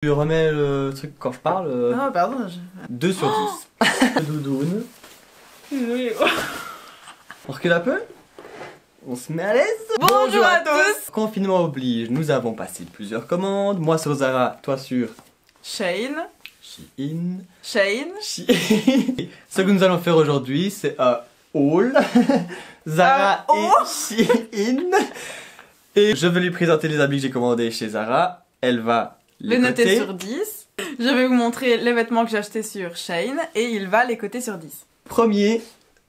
Tu remets le truc quand je parle. Ah, pardon. 2 sur 10. Doudoune. Désolée. On recule un peu. On se met à l'aise. Bonjour à tous. Confinement oblige, nous avons passé plusieurs commandes. Moi sur Zara, toi sur Shein. Shein. Ce que nous allons faire aujourd'hui, c'est un haul. Zara et Shein. Et je vais lui présenter les habits que j'ai commandés chez Zara. Elle va les noter sur 10. Je vais vous montrer les vêtements que j'ai achetés sur Shein et il va les coter sur 10. Premier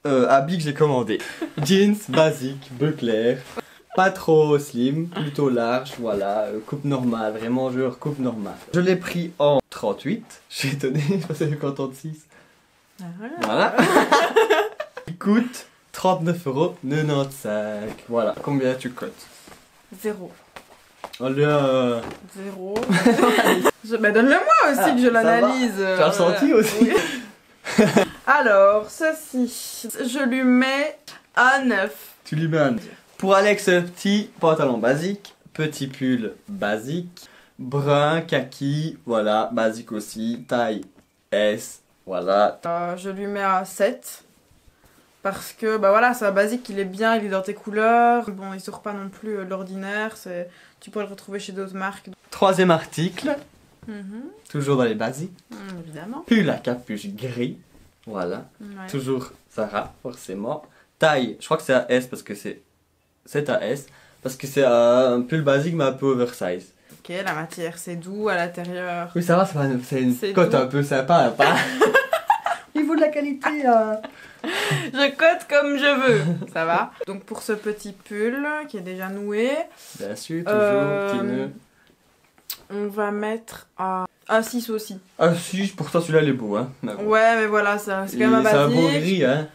habit que j'ai commandé. Jeans basique, bleu clair. Pas trop slim, plutôt large, voilà, coupe normale, vraiment genre coupe normale. Je l'ai pris en 38, je suis étonné, je pensais que en 36. Voilà. Il coûte 39,95 €. Voilà, combien tu cotes? 0. Allez, 0. Bah donne-le-moi aussi que je l'analyse. Tu as ressenti aussi? Oui. Alors, ceci, je lui mets un 9. Tu lui mets un 9. Pour Alex, petit pantalon basique, petit pull basique, brun, kaki, voilà, basique aussi, taille S, voilà. Je lui mets un 7. Parce que, bah voilà, c'est un basique, il est bien, il est dans tes couleurs. Bon, il sort pas non plus l'ordinaire, tu pourrais le retrouver chez d'autres marques. Troisième article, toujours dans les basiques. Évidemment. Pull à capuche gris, voilà, Ouais. toujours Zara, forcément. Taille, je crois que c'est un S parce que c'est un S, parce que c'est un pull basique mais un peu oversize. Ok, la matière c'est doux à l'intérieur. Oui, ça va, c'est une cote doux. un peu sympa, pas au niveau de la qualité. Je cote comme je veux, ça va. Donc pour ce petit pull qui est déjà noué, Bien sûr, toujours, petit nœud. on va mettre un 6 aussi. Ah si, pour toi celui-là il est beau, hein. Mais bon. Ouais, mais voilà, c'est quand même un C'est un basique. beau gris, hein.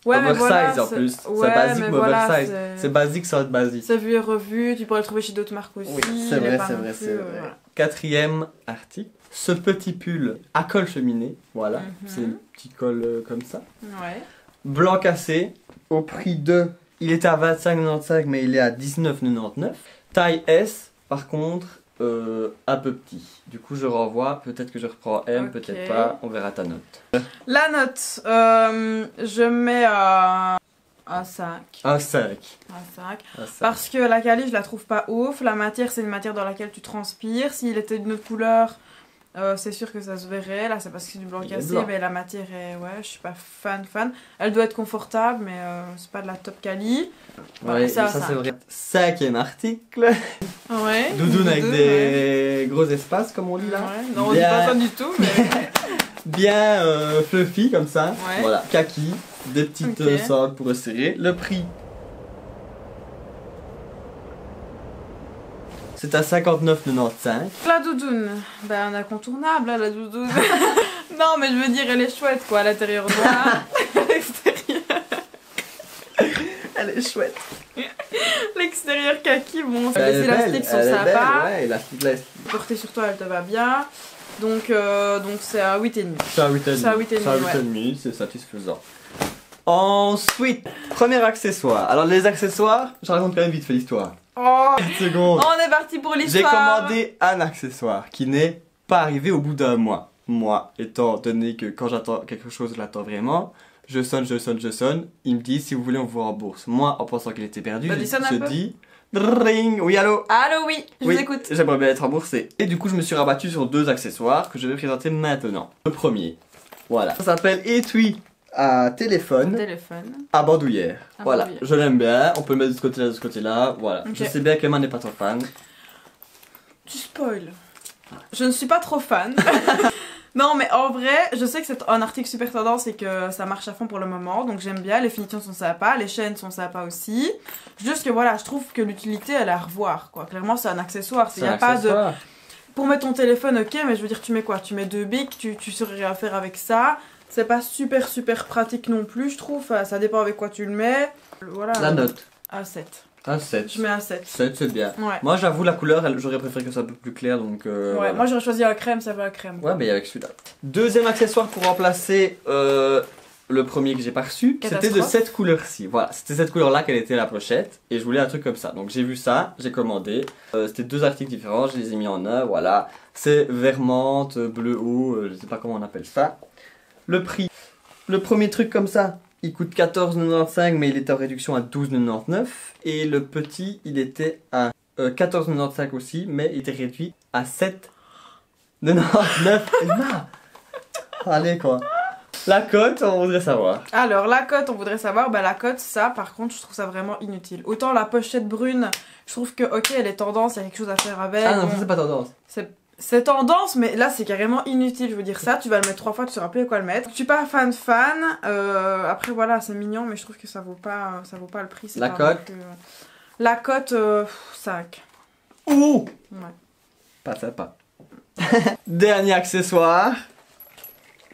Ouais, mais Oversize voilà, en plus. ouais, c'est basique mais mais voilà, oversize. C'est basique sans être basique. C'est vu et revu, tu pourrais le trouver chez d'autres marques aussi. Oui, c'est il est vrai, pas c'est non vrai, plus, c'est vrai. voilà. Quatrième article. Ce petit pull à col cheminée, voilà. C'est un petit col comme ça. Ouais. Blanc cassé, au prix de... Il était à 25,95 mais il est à 19,99. Taille S, par contre, un peu petit. Du coup, je renvoie. Peut-être que je reprends M, Ok. peut-être pas. On verra ta note. La note, je mets un 5. Un 5. Un 5. Un 5. Parce que la quali, je la trouve pas ouf. La matière, c'est une matière dans laquelle tu transpires. S'il était d'une autre couleur, c'est sûr que ça se verrait. Là, c'est parce que c'est du blanc Il est cassé, blanc. mais la matière est... Ouais, je suis pas fan. Elle doit être confortable, mais c'est pas de la top quali. Voilà, Ouais, c'est un ça c'est 5. vrai. Cinquième article. Ouais. Doudoune avec ouais. des gros espaces, comme on dit là. Ouais. Non, on dit pas ça du tout, mais... Bien fluffy comme ça. Ouais. Voilà, kaki, des petites Ok. sangles pour resserrer. Le prix, c'est à 59,95. La doudoune, ben un incontournable hein, la doudoune. Non mais je veux dire elle est chouette quoi, à l'intérieur noir, à l'extérieur. Elle est chouette. L'extérieur kaki, bon, Elle les est belle, élastiques sont elle est belle, sympas. ouais, élastique. Porter sur toi elle te va bien. Donc c'est à 8,5. C'est à 8,5. C'est à 8,5, C'est à 8,5, c'est satisfaisant. Ensuite, premier accessoire. Alors les accessoires, je raconte quand même vite fait l'histoire. Oh, 10 secondes. on est parti pour J'ai l'histoire. commandé un accessoire qui n'est pas arrivé au bout d'un mois. Moi, étant donné que quand j'attends quelque chose, je l'attends vraiment. Je sonne. Il me dit si vous voulez, on vous rembourse. Moi, en pensant qu'il était perdu, Bah, sonne un je peu. dis ring. Oui, allô? Allô oui, je Oui, vous écoute. j'aimerais bien être remboursé. Et du coup, je me suis rabattu sur 2 accessoires que je vais présenter maintenant. Le premier, voilà. Ça s'appelle étui à téléphone à bandoulière. À Voilà, bandoulière. je l'aime bien. On peut le mettre de ce côté-là, de ce côté-là. Voilà. Ok. Je sais bien que Emma n'est pas trop fan. Tu spoil. Je ne suis pas trop fan. Non mais en vrai, je sais que c'est un article super tendance et que ça marche à fond pour le moment, donc j'aime bien, les finitions sont sympas, les chaînes sont sympas aussi. Juste que voilà, je trouve que l'utilité elle est à revoir quoi. Clairement c'est un accessoire, il n'y a pas de... Pour mettre ton téléphone ok, mais je veux dire tu mets quoi? Tu mets 2 bics, tu saurais rien faire avec ça. C'est pas super pratique non plus je trouve, enfin, ça dépend avec quoi tu le mets. Voilà. La note. Un 7. Un 7. Je mets un 7. 7, c'est bien. Ouais. Moi, j'avoue, la couleur, j'aurais préféré que ça soit un peu plus clair, donc... Ouais, voilà. moi j'aurais choisi un crème, ça va un crème. Ouais, mais avec celui-là. Deuxième accessoire pour remplacer le premier que j'ai pas reçu, c'était de Catastrophe. cette couleur-ci. Voilà, c'était cette couleur-là qu'elle était la pochette, et je voulais un truc comme ça. Donc j'ai vu ça, j'ai commandé. C'était 2 articles différents, je les ai mis en un, voilà. C'est vert menthe, bleu eau, je sais pas comment on appelle ça. Le prix, le premier truc comme ça, il coûte 14,95 mais il était en réduction à 12,99. Et le petit, il était à 14,95 aussi, mais il était réduit à 7,99. Allez quoi. La cote, on voudrait savoir. Alors, la cote, on voudrait savoir. Bah, la cote, ça, par contre, je trouve ça vraiment inutile. Autant la pochette brune, je trouve que, ok, elle est tendance, il y a quelque chose à faire avec. Ah non, ça c'est pas tendance. C'est tendance, mais là, c'est carrément inutile. Je veux dire, ça, tu vas le mettre 3 fois, tu sauras plus à quoi le mettre. Je suis pas fan. Après, voilà, c'est mignon, mais je trouve que ça vaut pas le prix. La cote. La cote, 5. Ouh. Ouais. Pas sympa. Dernier accessoire.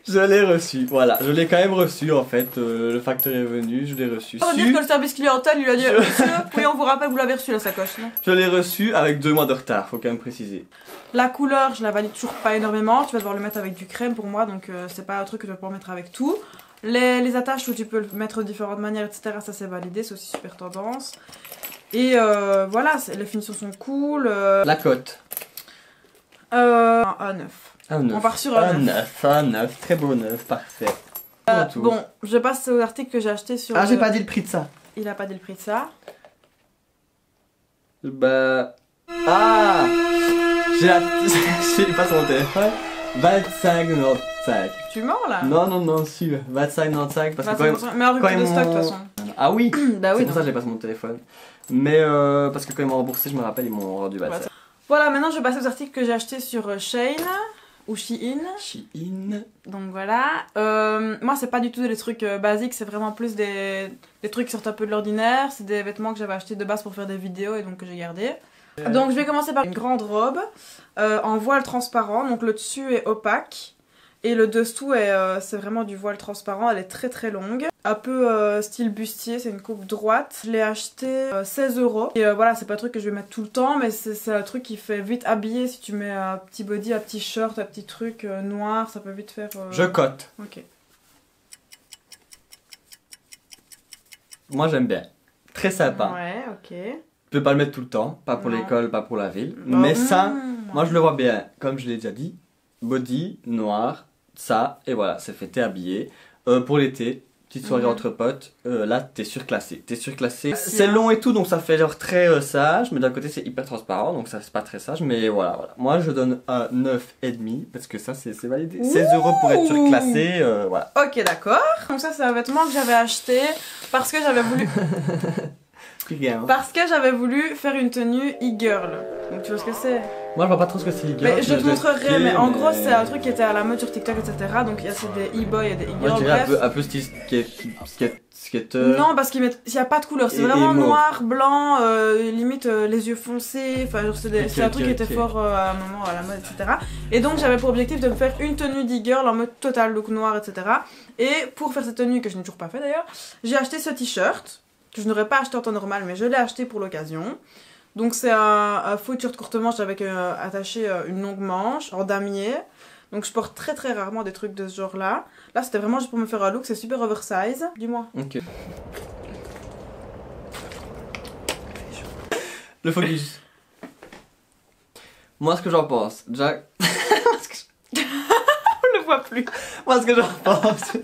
Je l'ai reçu, voilà, je l'ai quand même reçu en fait, le facteur est venu, je l'ai reçu. Ça veut dire que le service clientèle, il a dit monsieur, oui on vous rappelle, vous l'avez reçu la sacoche, non? Je l'ai reçu avec 2 mois de retard, faut quand même préciser. La couleur, je la valide toujours pas énormément, tu vas devoir le mettre avec du crème pour moi, donc c'est pas un truc que tu vas pouvoir mettre avec tout. Les attaches où tu peux le mettre de différentes manières, etc., ça c'est validé, c'est aussi super tendance. Et voilà, les finitions sont cool. La cote. Un A9. Un 9. On part sur un 9. Un 9, très beau 9, parfait. Bon, je passe aux articles que j'ai acheté sur... Ah, j'ai pas dit le prix de ça. Il a pas dit le prix de ça. Bah... Ah. J'ai pas sur mon téléphone. 25,95. Tu mens là? Non, si, 25,95 parce que quand même... Mais en rupture de stock de toute façon. Ah oui. Bah oui, c'est pour ça que je l'ai pas sur mon téléphone. Mais parce que quand ils m'ont remboursé, je me rappelle, ils m'ont rendu 25. Voilà, maintenant je vais passer aux articles que j'ai achetés sur Shein ou Shein. Shein. Donc voilà. Moi, c'est pas du tout des trucs basiques, c'est vraiment plus des trucs qui sortent un peu de l'ordinaire. C'est des vêtements que j'avais achetés de base pour faire des vidéos et donc que j'ai gardé. Donc je vais commencer par une grande robe en voile transparent. Donc le dessus est opaque. Et le dessous, c'est vraiment du voile transparent, elle est très très longue. Un peu style bustier, c'est une coupe droite. Je l'ai acheté 16 €. Et voilà, c'est pas un truc que je vais mettre tout le temps, mais c'est un truc qui fait vite habiller. Si tu mets un petit body, un petit short, un petit truc noir, ça peut vite faire... Je cote. Ok. Moi j'aime bien. Très sympa. Ouais, ok. Je peux pas le mettre tout le temps, pas pour Non. l'école, pas pour la ville. Bah, mais ça, moi je le vois bien. Comme je l'ai déjà dit, body, noir, ça, et voilà, c'est fait, t'es habillé. Pour l'été, petite soirée entre potes, là t'es surclassé. C'est long et tout, donc ça fait genre très sage, mais d'un côté c'est hyper transparent, donc ça c'est pas très sage, mais voilà. Moi je donne un 9,5 parce que ça c'est validé. 16 € pour être surclassé, voilà. Ok, d'accord. Donc ça c'est un vêtement que j'avais acheté parce que j'avais voulu... Parce que j'avais voulu faire une tenue e-girl. Donc tu vois ce que c'est? Moi je vois pas trop ce que c'est e-girl. Mais je te montrerai, mais en gros c'est un truc qui était à la mode sur TikTok, etc. Donc il y a des e-boys et des e-girls. Moi je dirais un peu style skater. Non, parce qu'il y a pas de couleur, c'est vraiment noir, blanc, limite les yeux foncés. Enfin, c'est un truc qui était fort à un moment à la mode, etc. Et donc j'avais pour objectif de me faire une tenue d'e-girl en mode total look noir, etc. Et pour faire cette tenue, que je n'ai toujours pas fait d'ailleurs, j'ai acheté ce t-shirt que je n'aurais pas acheté en temps normal, mais je l'ai acheté pour l'occasion. Donc c'est un faux t-shirt courte manche avec attaché une longue manche en damier. Donc je porte très très rarement des trucs de ce genre là. Là c'était vraiment juste pour me faire un look, c'est super oversize. Dis-moi. Ok. Le focus. Moi ce que j'en pense, Jack. On le voit plus. Moi ce que j'en pense.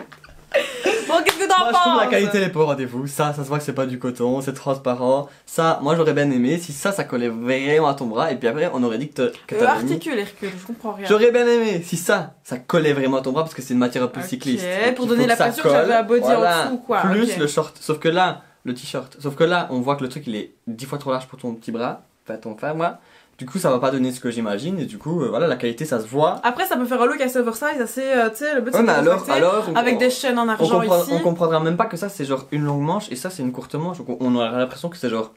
Bon, qu'est-ce que t'en penses? Moi je trouve la qualité n'est pas au rendez-vous. Ça se voit que c'est pas du coton, c'est transparent. Ça, moi j'aurais bien aimé si ça collait vraiment à ton bras et puis après on aurait dit que t'avais articule, Hercule, je comprends rien. J'aurais bien aimé si ça collait vraiment à ton bras parce que c'est une matière un peu cycliste. Pour donner l'impression que j'avais un body en dessous quoi. Plus le short, sauf que là, le t-shirt, sauf que là on voit que le truc il est 10 fois trop large pour ton petit bras, enfin ton frère moi. Du coup, ça va pas donner ce que j'imagine, et du coup, voilà, la qualité, ça se voit. Après, ça peut faire un look assez oversize, assez, tu sais, le but c'est mais alors, avec des chaînes en argent ici. On comprendra même pas que ça, c'est genre une longue manche, et ça, c'est une courte manche. Donc, on aura l'impression que c'est genre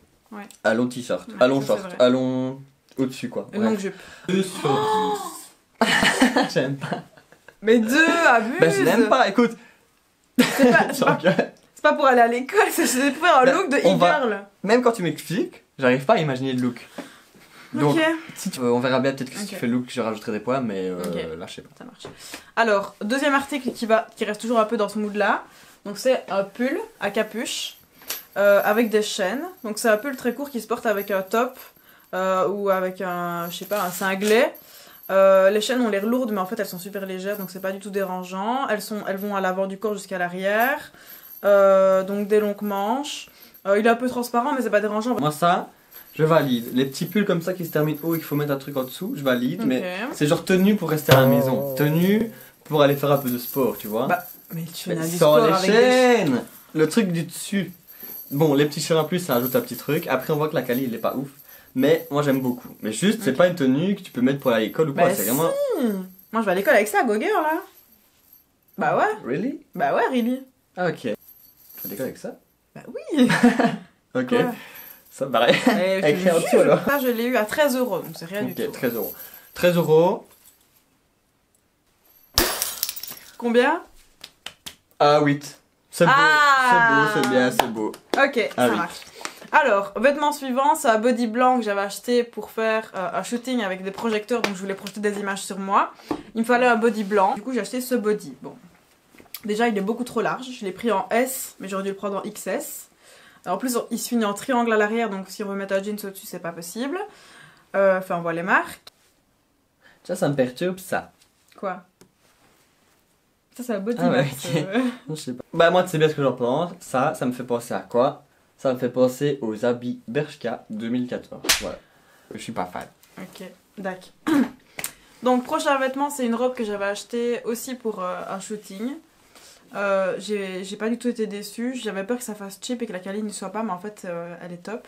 un long t-shirt, un long short, un long au-dessus, quoi. Une longue jupe. 2 sur 10. J'aime pas. Mais 2, abuse. Ben, je n'aime pas, écoute. C'est pas pour aller à l'école, c'est pour faire un look de e-girl. Même quand tu m'expliques, j'arrive pas à imaginer le look. Donc, si on verra bien peut-être que si tu fais le look, je rajouterai des points, mais là je sais pas. Ça marche. Alors, deuxième article qui reste toujours un peu dans ce mood là. Donc c'est un pull à capuche avec des chaînes. Donc c'est un pull très court qui se porte avec un top ou avec un, je sais pas, un cinglet. Les chaînes ont l'air lourdes, mais en fait elles sont super légères, donc c'est pas du tout dérangeant. Elles vont à l'avant du corps jusqu'à l'arrière. Donc des longues manches. Il est un peu transparent, mais c'est pas dérangeant. Moi ça, je valide. Les petits pulls comme ça qui se terminent haut et qu'il faut mettre un truc en dessous, je valide. Ok. Mais c'est genre tenue pour rester à la maison. Tenue pour aller faire un peu de sport, tu vois. Bah, mais tu Mais as du sans sport les avec chaînes. Le truc du dessus. Bon, les petits cheveux en plus, ça ajoute un petit truc. Après, on voit que la quali, il est pas ouf. Mais moi, j'aime beaucoup. Mais juste, c'est Ok. pas une tenue que tu peux mettre pour aller à l'école ou quoi. Bah C'est si. vraiment. Moi je vais à l'école avec ça, go girl là. Bah ouais. Really? Bah ouais, really. Ah, ok. Tu vas à l'école avec ça? Bah oui. Ok. Quoi Ça me paraît. Eh, je te Écrit en jure. dessous alors. Ça je l'ai eu à 13 €, donc c'est rien du Ok, tout. 13 euros. 13 euros. Combien? Ah, 8. C'est beau. Ah. C'est beau, c'est bien, c'est beau. Ok, Ah ça oui. marche. Alors, vêtement suivant, c'est un body blanc que j'avais acheté pour faire un shooting avec des projecteurs, donc je voulais projeter des images sur moi. Il me fallait un body blanc, du coup j'ai acheté ce body. Bon, déjà il est beaucoup trop large, je l'ai pris en S, mais j'aurais dû le prendre en XS. En plus, il se finit en triangle à l'arrière, donc si on veut mettre un jeans au-dessus, c'est pas possible. Enfin, on voit les marques. Ça me perturbe, ça. Quoi? Ça, c'est un body Ah ouais, box, ok. Je sais pas. Bah, moi, tu sais bien ce que j'en pense. Ça me fait penser à quoi? Ça me fait penser aux habits Bershka 2014. Voilà. Je suis pas fan. Ok, d'accord. Donc, prochain vêtement, c'est une robe que j'avais achetée aussi pour un shooting. J'ai pas du tout été déçue. J'avais peur que ça fasse cheap et que la qualité ne soit pas, mais en fait, elle est top.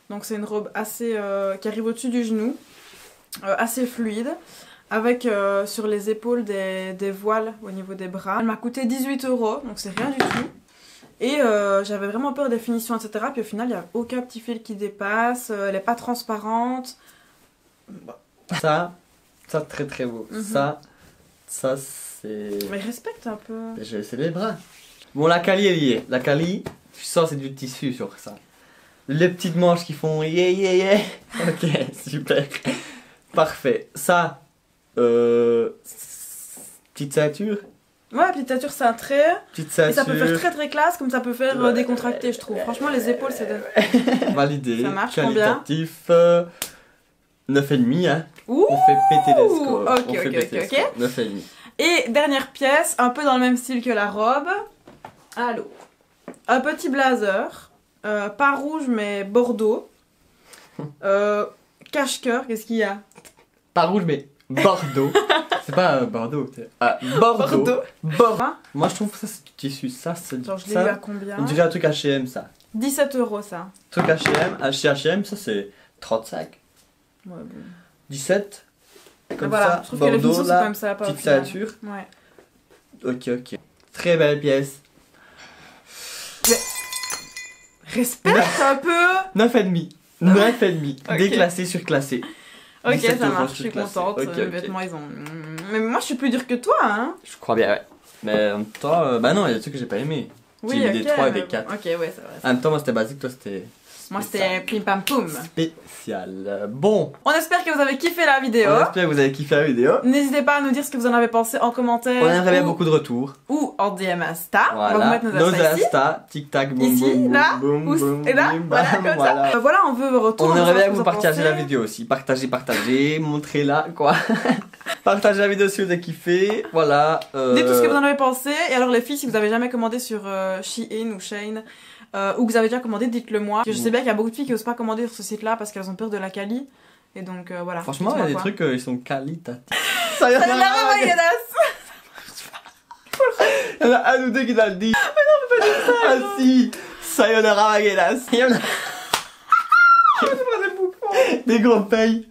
Donc, c'est une robe assez qui arrive au-dessus du genou, assez fluide, avec sur les épaules des voiles au niveau des bras. Elle m'a coûté 18 €, donc c'est rien du tout. Et j'avais vraiment peur des finitions, etc. Puis au final, il n'y a aucun petit fil qui dépasse, elle n'est pas transparente. Bon. Ça très très beau. Mhm. Ça c'est. Mais respecte un peu. Je vais essayer les bras. Bon, la cali est liée. La cali, tu sens c'est du tissu sur ça. Les petites manches qui font yeah yeah yeah. Ok, super. Parfait. Ça, petite ceinture. Ouais, petite ceinture cintrée. Petite Et ceinture. ça peut faire très très classe, comme ça peut faire Ouais. décontracté, je trouve. Franchement, les épaules, c'est... Validé. Ça marche, combien? Qualitatif. 9,5 hein. Ouh. On fait péter les scores. Ok, On fait ok, péter les ok, scores. 9,5. Et dernière pièce, un peu dans le même style que la robe. Allô. Un petit blazer. Pas rouge, mais bordeaux. Cache-cœur, qu'est-ce qu'il y a? Pas rouge, mais Bordeaux. C'est pas Bordeaux. Ah, Bordeaux. Hein? Moi, je trouve que ça, c'est du tissu. Ça, c'est Genre, je l'ai eu ça. à combien? On dirait un truc H&M, ça. 17 € ça. Truc H&M. Chez H&M, ça, c'est 35. Ouais, bon. 17. Comme Voilà, ça. je trouve que les Bordeaux, finitions, c'est quand là. même sympa. au Petite final. ceinture. Ouais. Ok, ok. Très belle pièce. Respecte un peu. 9,5. 9,5. Ok. Déclassé, surclassé. Ok, 17 ça euros, marche, je suis surclassé. contente. Ok, Les ok. vêtements, ils ont... Mais moi, je suis plus dure que toi, hein. Je crois bien, ouais. Mais en même temps, bah non, il y a des trucs que j'ai pas aimé. Oui, J'ai mis des 3 et des mais 4. bon. Ok, ouais, c'est vrai. En même temps, moi c'était basique, toi c'était. Moi, c'était pim pam poum. Spécial. Bon, On espère que vous avez kiffé la vidéo. on espère que vous avez kiffé la vidéo. N'hésitez pas à nous dire ce que vous en avez pensé en commentaire. On aimerait bien ou- beaucoup de retours. Ou en DM Insta. On va vous Voilà. mettre nos Insta ici. Insta, tic tac, boum Ici, boum là, boum ou- boum et là, boum, voilà, bam, comme voilà. ça. Voilà, on veut vos retours. On aimerait bien savoir ce que vous en partagiez la pensez. vidéo aussi. Partagez, montrez-la, quoi. Partagez la vidéo si vous avez kiffé. Voilà. Dites tout ce que vous en avez pensé. Et alors, les filles, si vous avez jamais commandé sur Shein ou Shane, ou que vous avez déjà commandé, dites-le moi. Je sais bien qu'il y a beaucoup de filles qui osent pas commander sur ce site-là parce qu'elles ont peur de la quali. Et donc, voilà. Franchement, il y a des Dites-moi trucs, ils sont qualitatifs. quoi. Ça y est, la Il y en a un ou deux qui doivent le dire. Mais non, mais pas dire ça. Ah si, sayonara Magedas. Il y en a. Des gros payes.